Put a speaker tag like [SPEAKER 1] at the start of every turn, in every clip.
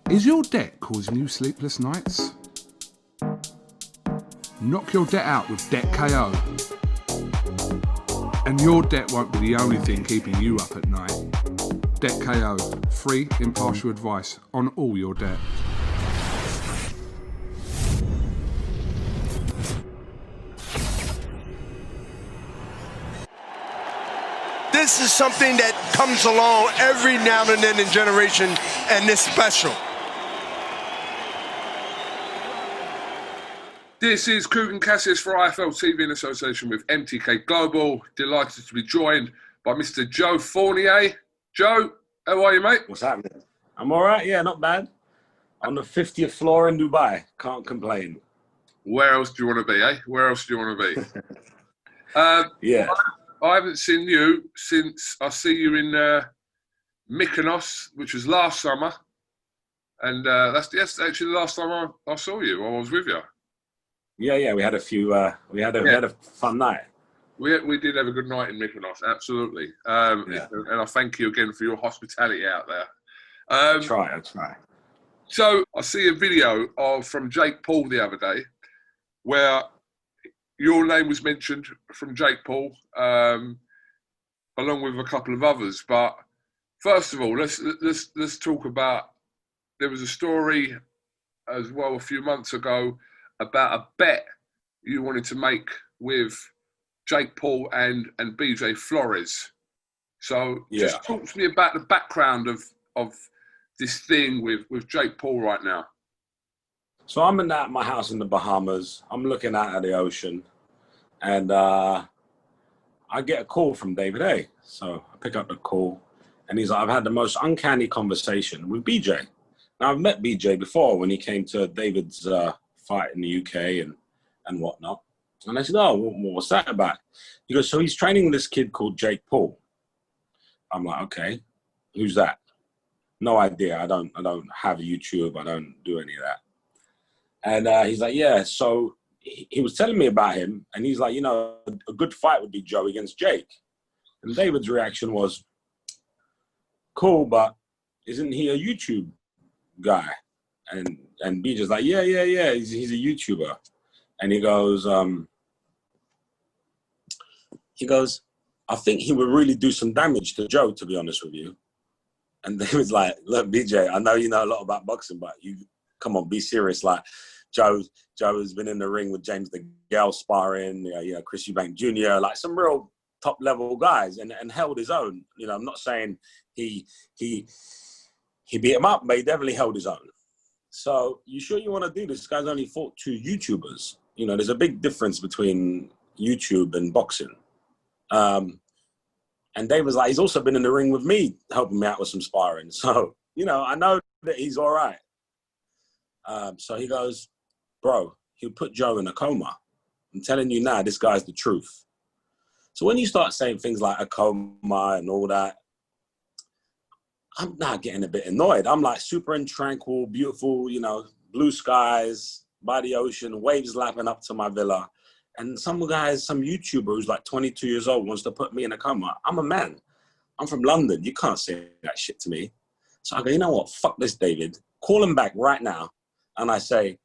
[SPEAKER 1] Is your debt causing you sleepless nights? Knock your debt out with Debt KO. And your debt won't be the only thing keeping you up at night. Debt KO. Free, impartial advice on all your debt.
[SPEAKER 2] This is something that comes along every now and then in generation, and it's special.
[SPEAKER 1] This is KUGAN CASSIUS for IFL TV in association with MTK Global. Delighted to be joined by Mr. Joe Fournier. Joe, how are you, mate?
[SPEAKER 3] What's happening? I'm all right, yeah, not bad. On the 50th floor in Dubai, can't complain.
[SPEAKER 1] Where else do you want to be, eh? Where else do you want to be?
[SPEAKER 3] Yeah.
[SPEAKER 1] I haven't seen you since I see you in Mykonos, which was last summer. And that's actually the last time I saw you. I was with you.
[SPEAKER 3] Yeah, we had a few, we had a fun night.
[SPEAKER 1] We did have a good night in Mykonos, absolutely. And I thank you again for your hospitality out there.
[SPEAKER 3] I'll try.
[SPEAKER 1] So I see a video from Jake Paul the other day where your name was mentioned from Jake Paul, along with a couple of others. But first of all, let's talk about. There was a story as well a few months ago about a bet you wanted to make with Jake Paul and BJ Flores. So just talk to me about the background of this thing with Jake Paul right now.
[SPEAKER 3] So I'm at my house in the Bahamas. I'm looking out at the ocean, and I get a call from David A. So I pick up the call, and he's like, I've had the most uncanny conversation with BJ. Now, I've met BJ before when he came to David's fight in the UK and whatnot. And I said, oh, what's that about? He goes, so he's training this kid called Jake Paul. I'm like, okay, who's that? No idea. I don't have YouTube. I don't do any of that. And he's like, yeah. So he was telling me about him, and he's like, a good fight would be Joe against Jake. And David's reaction was, cool, but isn't he a YouTube guy? And BJ's like, yeah, he's a YouTuber. And he goes, I think he would really do some damage to Joe, to be honest with you. And David's like, look, BJ, I know you know a lot about boxing, but you come on, be serious. Like Joe has been in the ring with James DeGale sparring, Chris Eubank Jr., like some real top level guys, and held his own. I'm not saying he beat him up, but he definitely held his own. So you sure you want to do this? This guy's only fought 2 YouTubers. There's a big difference between YouTube and boxing. And Dave was like, he's also been in the ring with me, helping me out with some sparring. So, I know that he's all right. So he goes, bro, he'll put Joe in a coma. I'm telling you now, this guy's the truth. So when you start saying things like a coma and all that, I'm now getting a bit annoyed. I'm like super and tranquil, beautiful, blue skies, by the ocean, waves lapping up to my villa. And some YouTuber who's like 22 years old wants to put me in a coma. I'm a man. I'm from London. You can't say that shit to me. So I go, you know what? Fuck this, David. Call him back right now. And I say,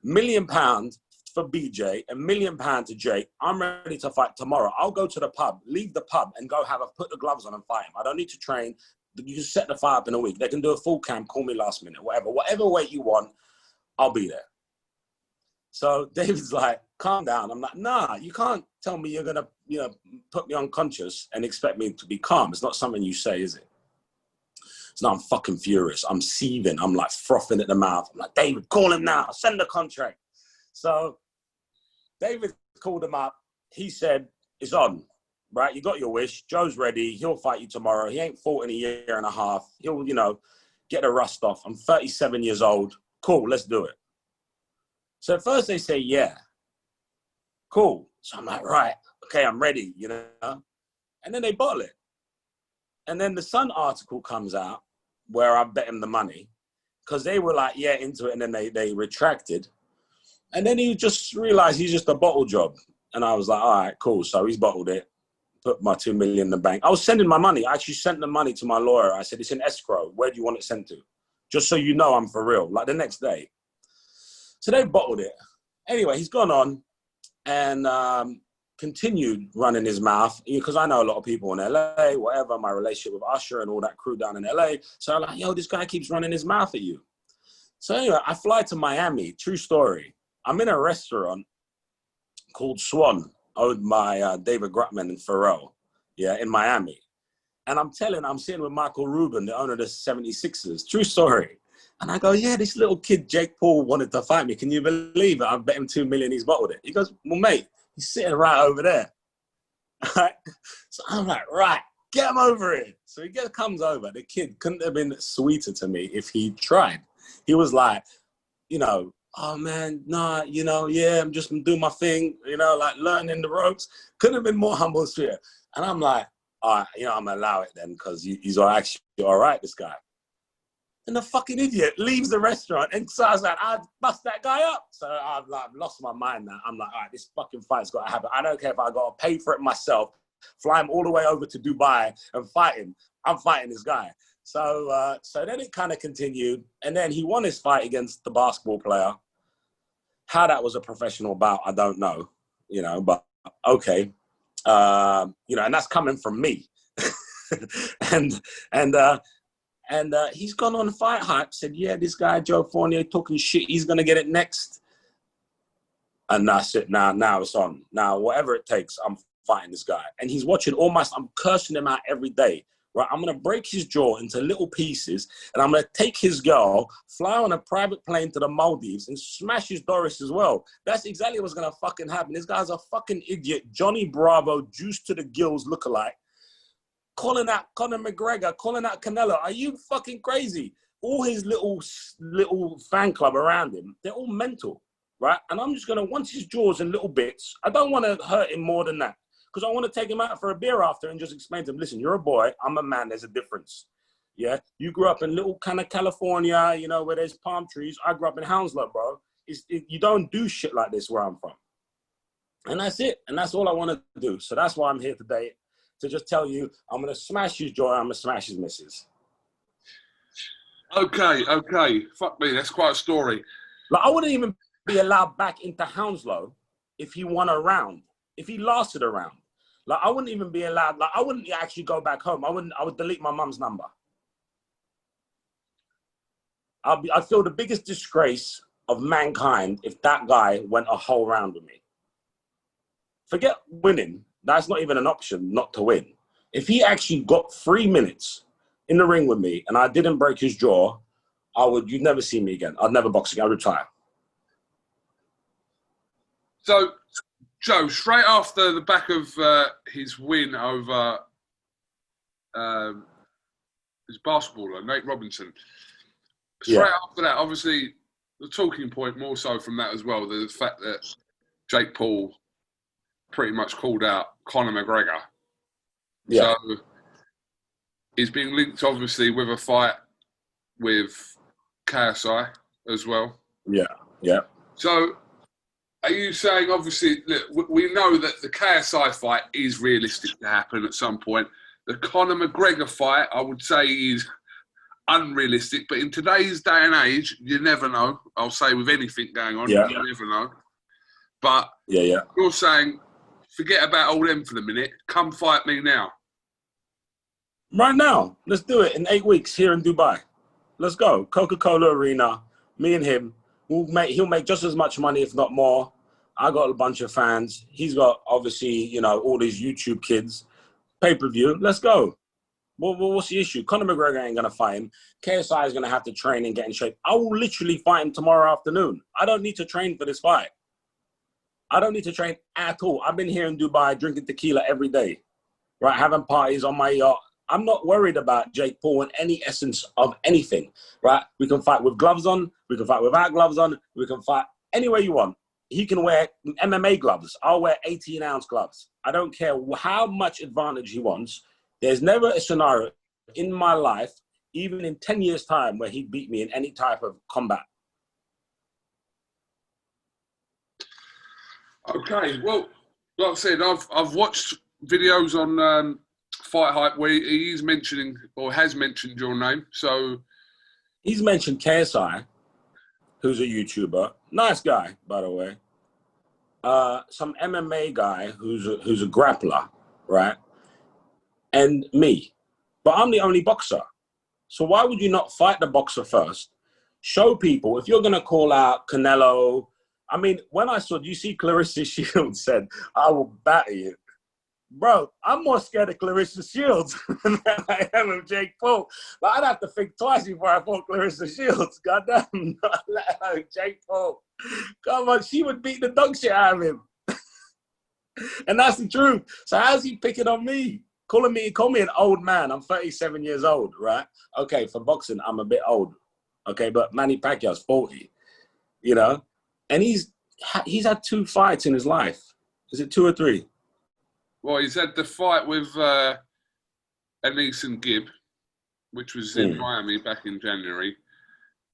[SPEAKER 3] £1 million for BJ, £1 million to Jake. I'm ready to fight tomorrow. I'll go to the pub, leave the pub and go put the gloves on and fight him. I don't need to train. You can set the fight up in a week. They can do a full camp, call me last minute, whatever weight you want, I'll be there. So David's like, calm down. I'm like, nah, you can't tell me you're going to, put me unconscious and expect me to be calm. It's not something you say, is it? So now I'm fucking furious. I'm seething. I'm like frothing at the mouth. I'm like, David, call him now. Send the contract. So David called him up. He said, it's on. Right, you got your wish. Joe's ready. He'll fight you tomorrow. He ain't fought in a year and a half. He'll, get the rust off. I'm 37 years old. Cool, let's do it. So at first they say, yeah. Cool. So I'm like, right, okay, I'm ready, And then they bottle it. And then the Sun article comes out where I bet him the money because they were like, yeah, into it. And then they retracted. And then he just realized he's just a bottle job. And I was like, all right, cool. So he's bottled it. Put my $2 million in the bank. I was sending my money. I actually sent the money to my lawyer. I said, it's in escrow. Where do you want it sent to? just so you know I'm for real, like the next day. So they bottled it. Anyway, he's gone on and continued running his mouth, because I know a lot of people in LA, whatever, my relationship with Usher and all that crew down in LA. So I'm like, yo, this guy keeps running his mouth at you. So anyway, I fly to Miami, true story. I'm in a restaurant called Swan, owned by David Grutman and Pharrell, in Miami. And I'm sitting with Michael Rubin, the owner of the 76ers, true story. And I go, yeah, this little kid, Jake Paul, wanted to fight me. Can you believe it? I bet him $2 million, he's bottled it. He goes, well, mate, he's sitting right over there. Right? So I'm like, right, get him over here. So he comes over. The kid couldn't have been sweeter to me if he tried. He was like, oh man, nah, I'm just doing my thing, like learning the ropes. Couldn't have been more humble and sweeter. And I'm like, all right, I'm gonna allow it then, because he's actually all right, this guy. And the fucking idiot leaves the restaurant, and so I was like, I'd bust that guy up. So I've lost my mind now. I'm like, all right, this fucking fight's got to happen. I don't care if I got to pay for it myself, fly him all the way over to Dubai and fight him. I'm fighting this guy. So then it kind of continued, and then he won his fight against the basketball player. How that was a professional bout, I don't know, but okay. And that's coming from me. and he's gone on Fight Hype, said, yeah, this guy, Joe Fournier, talking shit, he's going to get it next. And that's it. Now it's on. Now, whatever it takes, I'm fighting this guy. And he's watching I'm cursing him out every day. Right? I'm going to break his jaw into little pieces, and I'm going to take his girl, fly on a private plane to the Maldives, and smash his Doris as well. That's exactly what's going to fucking happen. This guy's a fucking idiot. Johnny Bravo, juice to the gills lookalike. Calling out Conor McGregor, calling out Canelo. Are you fucking crazy? All his little fan club around him, they're all mental, right? And I'm just going to, once his jaw's in little bits, I don't want to hurt him more than that, because I want to take him out for a beer after and just explain to him, listen, you're a boy, I'm a man, there's a difference. Yeah? You grew up in little kind of California, where there's palm trees. I grew up in Hounslow, bro. You don't do shit like this where I'm from. And that's it. And that's all I want to do. So that's why I'm here today, to just tell you, I'm going to smash his jaw, I'm going to smash his missus.
[SPEAKER 1] Okay. Fuck me, that's quite a story.
[SPEAKER 3] Like, I wouldn't even be allowed back into Hounslow if he won a round, if he lasted a round. Like, I wouldn't even be allowed, I wouldn't actually go back home. I would delete my mum's number. I feel the biggest disgrace of mankind if that guy went a whole round with me. Forget winning. That's not even an option not to win. If he actually got 3 minutes in the ring with me and I didn't break his jaw, you'd never see me again. I'd never box again. I'd retire.
[SPEAKER 1] So, Joe, straight after the back of his win over his basketballer, Nate Robinson, straight after that, obviously, the talking point more so from that as well, the fact that Jake Paul pretty much called out Conor McGregor. Yeah. So, he's being linked, obviously, with a fight with KSI as well.
[SPEAKER 3] Yeah.
[SPEAKER 1] So, are you saying, obviously, look, we know that the KSI fight is realistic to happen at some point. The Conor McGregor fight, I would say, is unrealistic. But in today's day and age, you never know. I'll say with anything going on, you never know. But you're saying, forget about all them for the minute. Come fight me now.
[SPEAKER 3] Right now. Let's do it in 8 weeks here in Dubai. Let's go. Coca-Cola Arena, me and him. He'll make just as much money, if not more. I got a bunch of fans. He's got, obviously, all these YouTube kids. Pay-per-view. Let's go. What's the issue? Conor McGregor ain't going to fight him. KSI is going to have to train and get in shape. I will literally fight him tomorrow afternoon. I don't need to train for this fight. I don't need to train at all. I've been here in Dubai drinking tequila every day, right? Having parties on my yacht. I'm not worried about Jake Paul in any essence of anything, right? We can fight with gloves on. We can fight without gloves on. We can fight any way you want. He can wear MMA gloves. I'll wear 18-ounce gloves. I don't care how much advantage he wants. There's never a scenario in my life, even in 10 years' time, where he beat me in any type of combat.
[SPEAKER 1] Okay, well, like I said, I've watched videos on Fight Hype where he is mentioning or has mentioned your name. So
[SPEAKER 3] he's mentioned KSI, who's a YouTuber, nice guy, by the way. Some MMA guy who's a grappler, right? And me. But I'm the only boxer. So why would you not fight the boxer first? Show people, if you're going to call out Canelo, I mean, when I saw, you see Clarissa Shields said, I will batter you. Bro, I'm more scared of Clarissa Shields than I am of Jake Paul. Like, I'd have to think twice before I fought Clarissa Shields. Goddamn, let alone Jake Paul. Come on, she would beat the dog shit out of him. And that's the truth. So how's he picking on me? Call me an old man. I'm 37 years old, right? Okay, for boxing, I'm a bit old. Okay, but Manny Pacquiao's 40, you know? And he's had 2 fights in his life. Is it 2 or 3?
[SPEAKER 1] Well, he's had the fight with Anise and Gibb, which was in Miami back in January.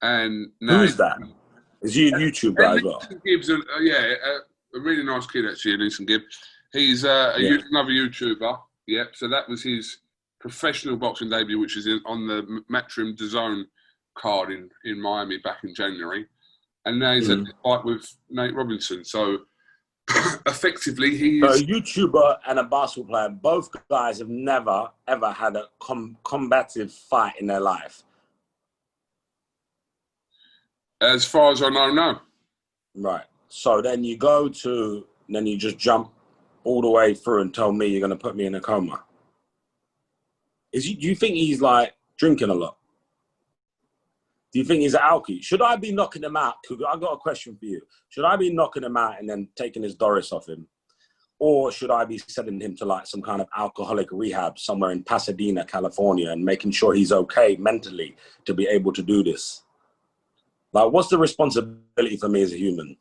[SPEAKER 1] And now
[SPEAKER 3] who's that? Is he a YouTube guy as well?
[SPEAKER 1] Gibb's a really nice kid, actually, Anise and Gibb. He's another YouTuber. Yep, so that was his professional boxing debut, which is on the Matchroom DAZN card in Miami back in January. And now he's had the fight with Nate Robinson. So effectively, he's
[SPEAKER 3] a YouTuber and a basketball player. Both guys have never, ever had a combative fight in their life.
[SPEAKER 1] As far as I know, no.
[SPEAKER 3] Right. So then you just jump all the way through and tell me you're going to put me in a coma. Do you think he's like drinking a lot? Do you think he's an alky? Should I be knocking him out? I've got a question for you. Should I be knocking him out and then taking his Doris off him? Or should I be sending him to like some kind of alcoholic rehab somewhere in Pasadena, California, and making sure he's okay mentally to be able to do this? Like, what's the responsibility for me as a human?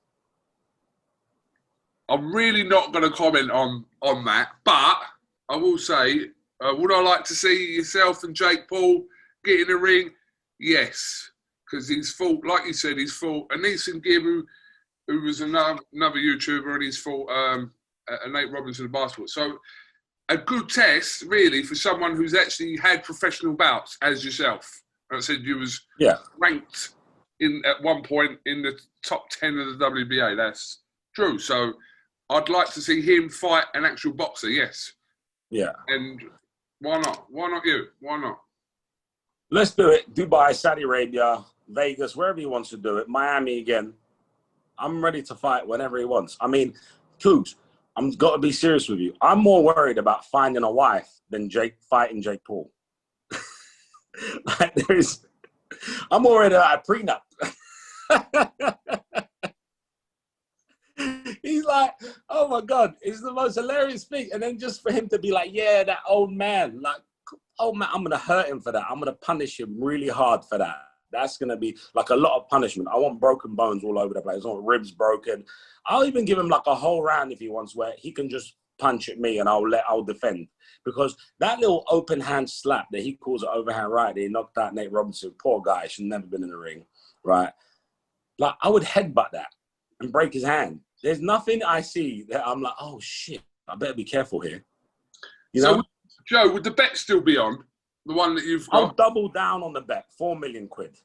[SPEAKER 1] I'm really not going to comment on that, but I will say, would I like to see yourself and Jake Paul get in the ring? Yes. Because he's fought, like you said, he's fought Anise and Gibb, who was another YouTuber, and he's fought Nate Robinson of basketball. So a good test, really, for someone who's actually had professional bouts, as yourself. I said you was ranked at one point in the top 10 of the WBA. That's true. So I'd like to see him fight an actual boxer, yes. Yeah. And why not? Why not you? Why not?
[SPEAKER 3] Let's do it. Dubai, Saudi Arabia, Vegas, wherever he wants to do it. Miami again. I'm ready to fight whenever he wants. I mean, Cougs, I'm got to be serious with you. I'm more worried about finding a wife than fighting Jake Paul. I'm more worried about a prenup. He's like, oh my God, it's the most hilarious thing. And then just for him to be like, yeah, that old man, like, oh man, I'm going to hurt him for that. I'm going to punish him really hard for that. That's going to be like a lot of punishment. I want broken bones all over the place. I want ribs broken. I'll even give him like a whole round if he wants, where he can just punch at me and I'll defend. Because that little open hand slap that he calls an overhand right, that he knocked out Nate Robinson, poor guy, should never been in the ring, right? Like, I would headbutt that and break his hand. There's nothing I see that I'm like, oh shit, I better be careful here. You know?
[SPEAKER 1] So, Joe, would the bet still be on? The one that you've got?
[SPEAKER 3] I'll double down on the bet. 4 million quid.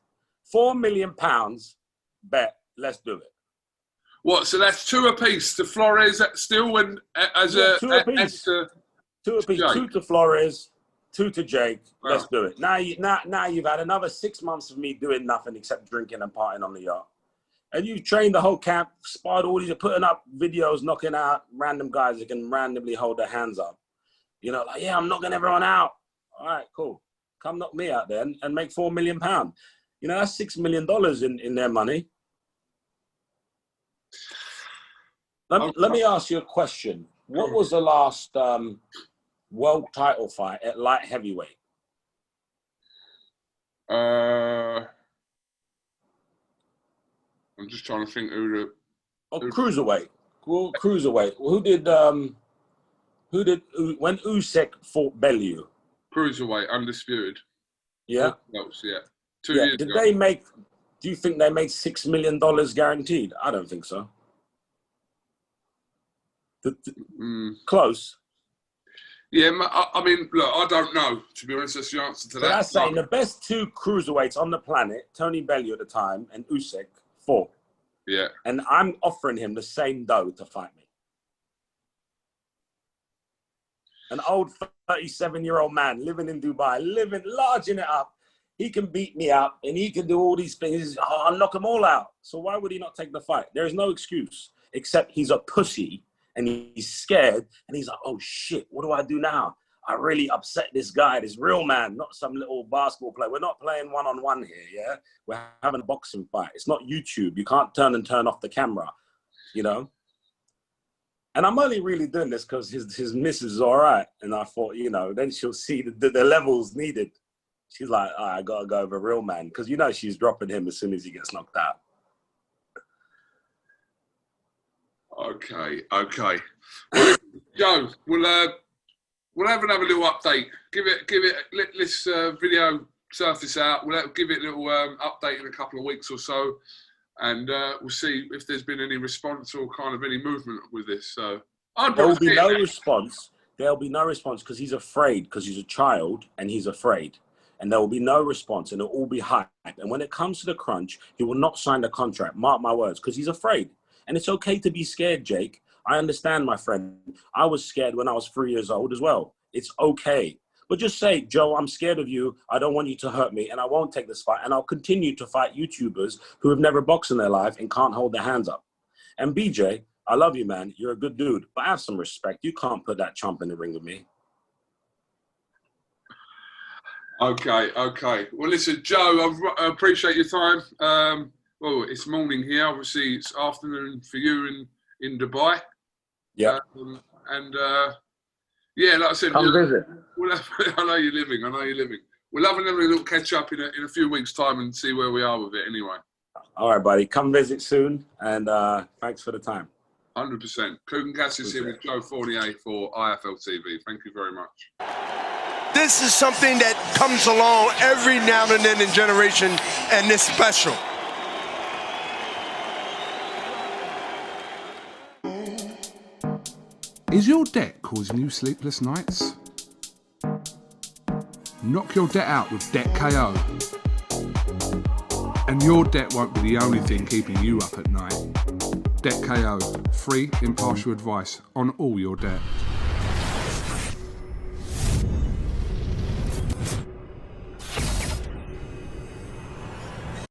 [SPEAKER 3] 4 million pounds bet. Let's do it.
[SPEAKER 1] What? So that's 2 apiece to Flores still, and
[SPEAKER 3] two apiece. 2 apiece. 2 to Flores, 2 to Jake. Wow. Let's do it. Now you've had another 6 months of me doing nothing except drinking and partying on the yacht. And you've trained the whole camp, sparred all these, putting up videos, knocking out random guys that can randomly hold their hands up. You know, like, yeah, I'm knocking everyone out. All right, cool. Come knock me out then and make £4 million. You know, that's $6 million in their money. Let me ask you a question. What was the last world title fight at light heavyweight?
[SPEAKER 1] I'm just trying to think who
[SPEAKER 3] cruiserweight. Well, cruiserweight. When Usyk fought Bellew?
[SPEAKER 1] Cruiserweight, undisputed.
[SPEAKER 3] Yeah?
[SPEAKER 1] Yeah. 2 years ago.
[SPEAKER 3] Do you think they made $6 million guaranteed? I don't think so. Close.
[SPEAKER 1] Yeah, I mean, look, I don't know. To be honest, that's the answer to
[SPEAKER 3] So
[SPEAKER 1] that.
[SPEAKER 3] that's saying the best two cruiserweights on the planet, Tony Bellew at the time and Usyk, fought.
[SPEAKER 1] Yeah.
[SPEAKER 3] And I'm offering him the same dough to fight me. An old 37-year-old man living in Dubai, living, larging it up. He can beat me up and he can do all these things. Oh, I'll knock them all out. So why would he not take the fight? There is no excuse, except he's a pussy and he's scared. And he's like, oh, shit, what do I do now? I really upset this guy, this real man, not some little basketball player. We're not playing one-on-one here, yeah? We're having a boxing fight. It's not YouTube. You can't turn off the camera, you know? And I'm only really doing this because his missus is all right. And I thought, you know, then she'll see the levels needed. She's like, oh, I got to go over a real man. Because, you know, she's dropping him as soon as he gets knocked out.
[SPEAKER 1] Okay. Well, Joe, we'll have another little update. Let this video surface out. We'll give it a little update in a couple of weeks or so. And we'll see if there's been any response or kind of any movement with this. So
[SPEAKER 3] there will be no response. There'll be no response because he's afraid, because he's a child and he's afraid. And there will be no response and it'll all be hype. And when it comes to the crunch, he will not sign the contract. Mark my words, because he's afraid. And it's okay to be scared, Jake. I understand, my friend. I was scared when I was 3 years old as well. It's okay. But just say, Joe, I'm scared of you. I don't want you to hurt me. And I won't take this fight. And I'll continue to fight YouTubers who have never boxed in their life and can't hold their hands up. And BJ, I love you, man. You're a good dude. But have some respect. You can't put that chump in the ring with me.
[SPEAKER 1] Okay. Well, listen, Joe, I appreciate your time. Well, it's morning here. Obviously, it's afternoon for you in Dubai.
[SPEAKER 3] Yeah.
[SPEAKER 1] Yeah, like I said,
[SPEAKER 3] come visit.
[SPEAKER 1] I know you're living. We'll have another little catch up in a few weeks' time and see where we are with it anyway.
[SPEAKER 3] All right, buddy. Come visit soon. And thanks for the time.
[SPEAKER 1] 100%. KUGAN CASSIUS here with Joe Fournier for IFL TV. Thank you very much.
[SPEAKER 2] This is something that comes along every now and then in generation, and it's special.
[SPEAKER 4] Is your debt causing you sleepless nights? Knock your debt out with Debt KO. And your debt won't be the only thing keeping you up at night. Debt KO, free impartial advice on all your debt.